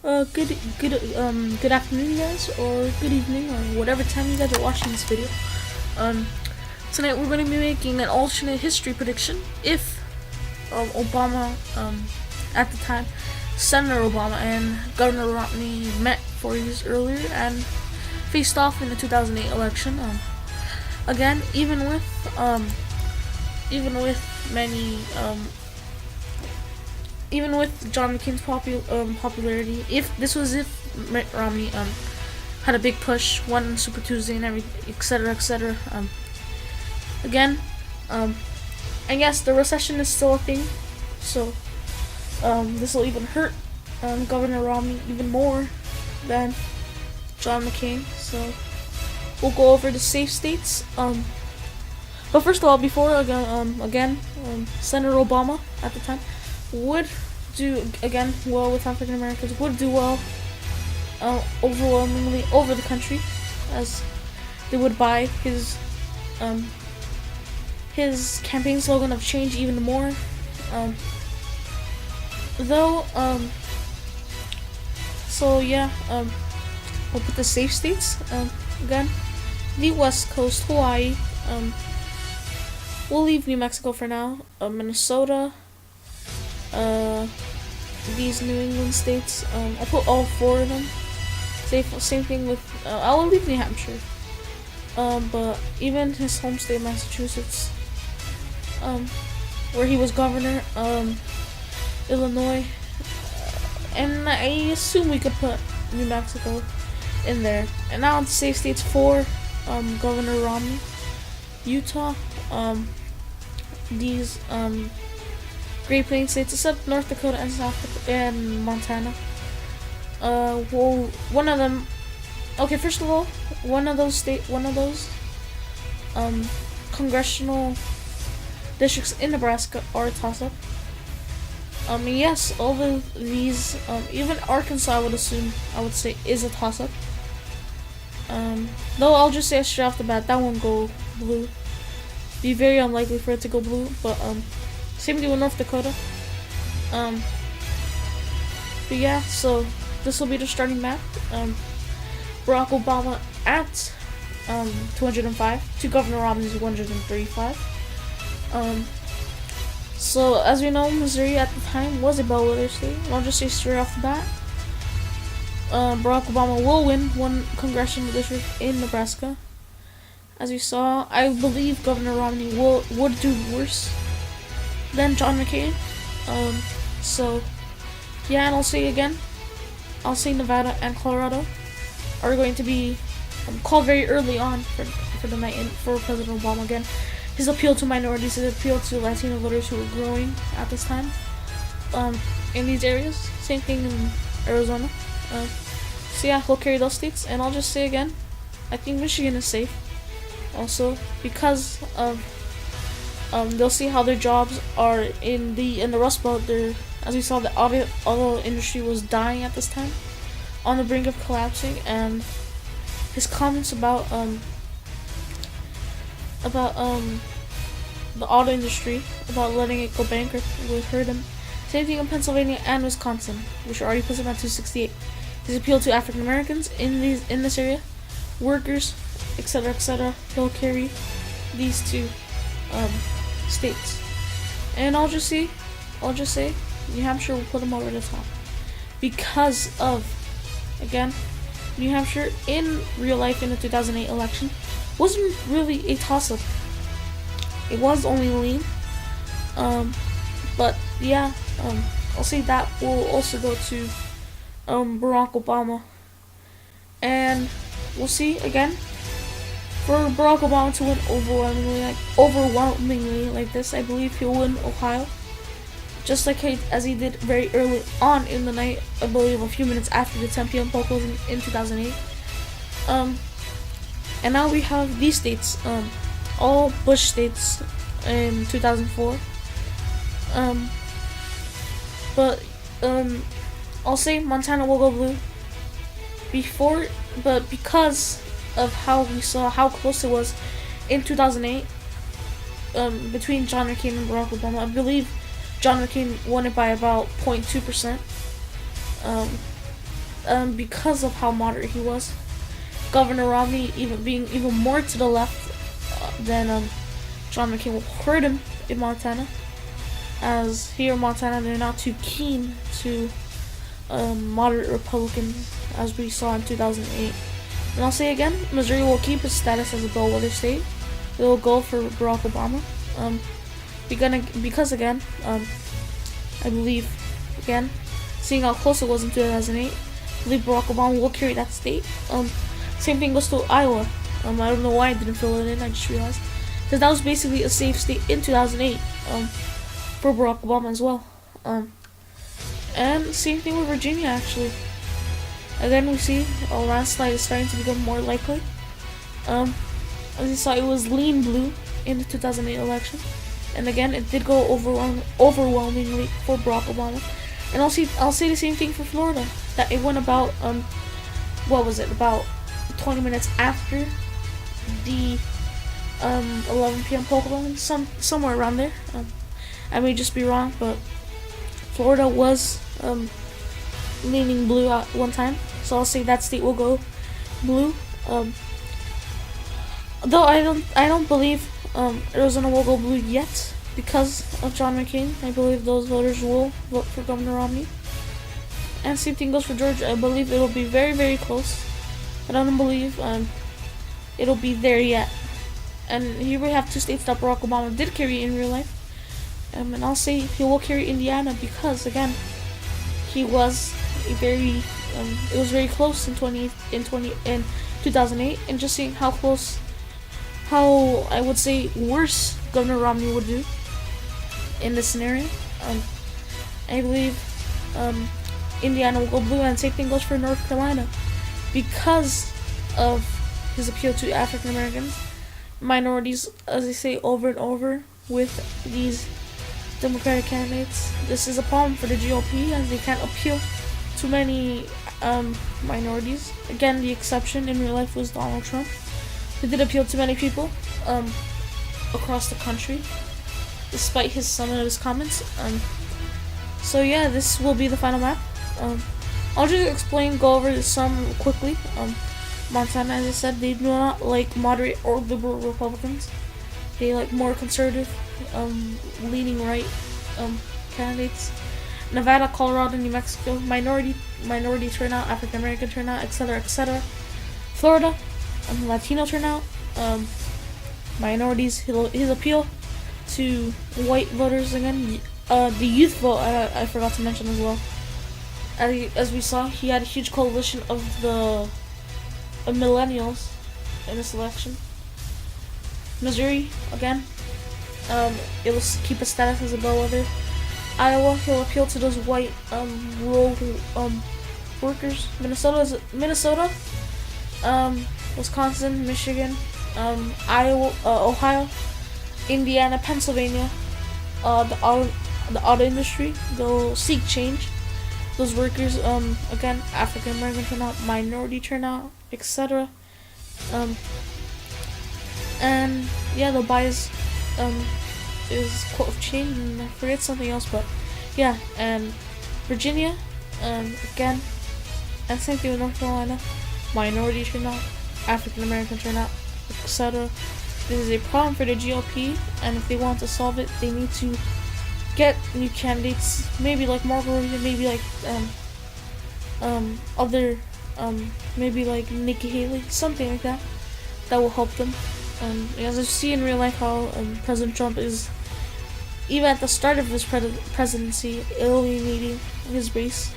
Good afternoon, guys, or good evening, or whatever time you guys are watching this video. Um, Tonight we're going to be making an alternate history prediction if Obama, at the time, Senator Obama and Governor Romney met 4 years earlier and faced off in the 2008 election. Again, even with John McCain's popularity, if Mitt Romney had a big push, won Super Tuesday and everything, etc., again, I guess the recession is still a thing, so this will even hurt Governor Romney even more than John McCain. So we'll go over the safe states. But first of all, before Senator Obama at the time would do again well with African Americans, would do well overwhelmingly over the country, as they would buy his campaign slogan of change even more. We'll put the safe states again. The West Coast, Hawaii. We'll leave New Mexico for now. Minnesota. These New England states. I'll put all 4 of them. Same thing with. I'll leave New Hampshire. But even his home state, Massachusetts, where he was governor, Illinois, and I assume we could put New Mexico in there. And now the safe states for Governor Romney: Utah, these Great Plains states, except North Dakota and Montana. One of them. Okay, first of all, one of those congressional districts in Nebraska are a toss-up. Yes, all of these, even Arkansas, I would say, is a toss-up. Though I'll just say straight off the bat, that won't go blue. Be very unlikely for it to go blue, but same thing with North Dakota. But yeah, so this will be the starting map. Barack Obama at 205 to Governor Romney's 135. So as we know, Missouri at the time was a bellwether state. I'll just say straight off the bat, Barack Obama will win one congressional district in Nebraska. As we saw, I believe Governor Romney would do worse than John McCain. So yeah, and I'll say Nevada and Colorado are going to be called very early on for the night for President Obama. Again, his appeal to minorities, his appeal to Latino voters who were growing at this time in these areas. Same thing in Arizona. So yeah, he'll carry those states. And I'll just say again, I think Michigan is safe. Also, because of they'll see how their jobs are in the Rust Belt. As we saw, the auto industry was dying at this time, on the brink of collapsing, and his comments about the auto industry, about letting it go bankrupt, would hurt him. Same thing in Pennsylvania and Wisconsin, which are already puts him at 268. His appeal to African Americans in this area, workers, etc., he'll carry these 2 states. And I'll just say New Hampshire will put him over the top, because of, again, New Hampshire in real life in the 2008 election wasn't really a toss-up. It was only lean. But yeah, I'll say that will also go to Barack Obama. And we'll see again for Barack Obama to win overwhelmingly like this. I believe he'll win Ohio, just like as he did very early on in the night. I believe a few minutes after the 10 p.m. poll closing in 2008. And now we have these states, all Bush states in 2004. I'll say Montana will go blue but because of how we saw how close it was in 2008 between John McCain and Barack Obama. I believe John McCain won it by about 0.2%. because of how moderate he was. Governor Romney being even more to the left than John McCain will hurt him in Montana, as here in Montana they're not too keen to moderate Republicans, as we saw in 2008. And I'll say again, Missouri will keep its status as a bellwether state. It will go for Barack Obama. Because again, I believe, again, seeing how close it was in 2008, I believe Barack Obama will carry that state. Same thing goes to Iowa. I don't know why I didn't fill it in, I just realized. Because that was basically a safe state in 2008 for Barack Obama as well. And same thing with Virginia, actually. Again, we see a landslide is starting to become more likely. As you saw, it was lean blue in the 2008 election. And again, it did go overwhelmingly for Barack Obama. And I'll say the same thing for Florida. That it went about, what was it, about 20 minutes after the 11 p.m. poll, somewhere around there. I may just be wrong, but Florida was leaning blue at one time, so I'll say that state will go blue. Though I don't believe Arizona will go blue yet because of John McCain. I believe those voters will vote for Governor Romney. And same thing goes for Georgia. I believe it'll be very, very close, but I don't believe it'll be there yet. And here we have two states that Barack Obama did carry in real life. And I'll say he will carry Indiana because again, he was it was very close in 2008, and just seeing how I would say worse Governor Romney would do in this scenario. I believe Indiana will go blue, and same thing goes for North Carolina because of his appeal to African Americans, minorities, as they say over and over with these Democratic candidates. This is a problem for the GOP as they can't appeal to many minorities. Again, the exception in real life was Donald Trump, who did appeal to many people across the country, despite some of his comments. So yeah, this will be the final map. I'll just go over some quickly. Montana, as I said, they do not like moderate or liberal Republicans. They like more conservative, leaning right candidates. Nevada, Colorado, New Mexico, minority turnout, African American turnout, etc., etc. Florida, Latino turnout, minorities. His appeal to white voters again. The youth vote, I forgot to mention as well. As we saw, he had a huge coalition of the millennials in this election. Missouri, again, it will keep its status as a bellwether. Iowa, he'll appeal to those white rural workers. Minnesota, Wisconsin, Michigan, Iowa, Ohio, Indiana, Pennsylvania, the auto industry, they'll seek change. Those workers, again, African American turnout, minority turnout, etc. And yeah, the bias is quote of change, and I forget something else, but yeah. And Virginia, again, and same thing with North Carolina, minority turnout, African American turnout, etc. This is a problem for the GOP, and if they want to solve it, they need to get new candidates, maybe like Marco Rubio, maybe like maybe like Nikki Haley, something like that will help them. As I see in real life how President Trump is, even at the start of his presidency, alienating his base,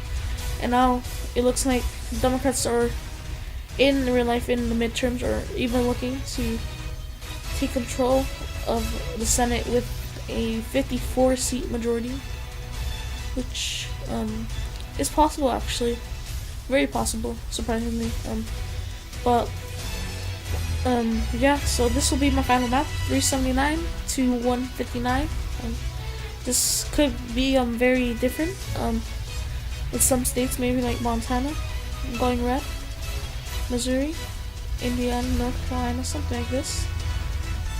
and now it looks like Democrats are in real life in the midterms, or even looking to take control of the Senate with a 54-seat majority, which is possible, actually, very possible, surprisingly. But yeah, so this will be my final map, 379 to 159. This could be very different with some states, maybe like Montana going red, Missouri, Indiana, North Carolina, something like this,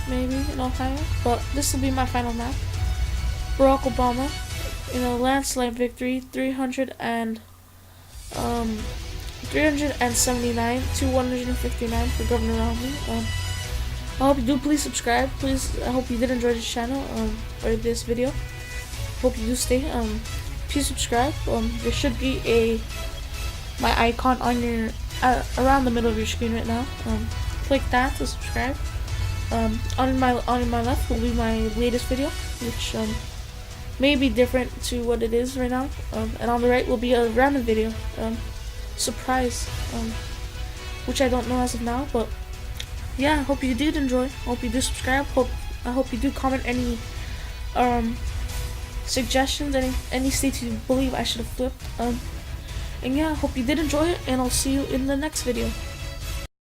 maybe in Ohio. But this will be my final map. Barack Obama in a landslide victory, 300 and 379 to 159 for Governor Romney. I hope you do please subscribe. I hope you did enjoy this channel or this video. Hope you do stay. Please subscribe. There should be my icon on your around the middle of your screen right now. Click that to subscribe. On my left will be my latest video, which may be different to what it is right now. And on the right will be a random video, surprise, which I don't know as of now. But yeah, hope you did enjoy. Hope you do subscribe. I hope you do comment any suggestions, any states you believe I should have flipped. And yeah, hope you did enjoy it, and I'll see you in the next video.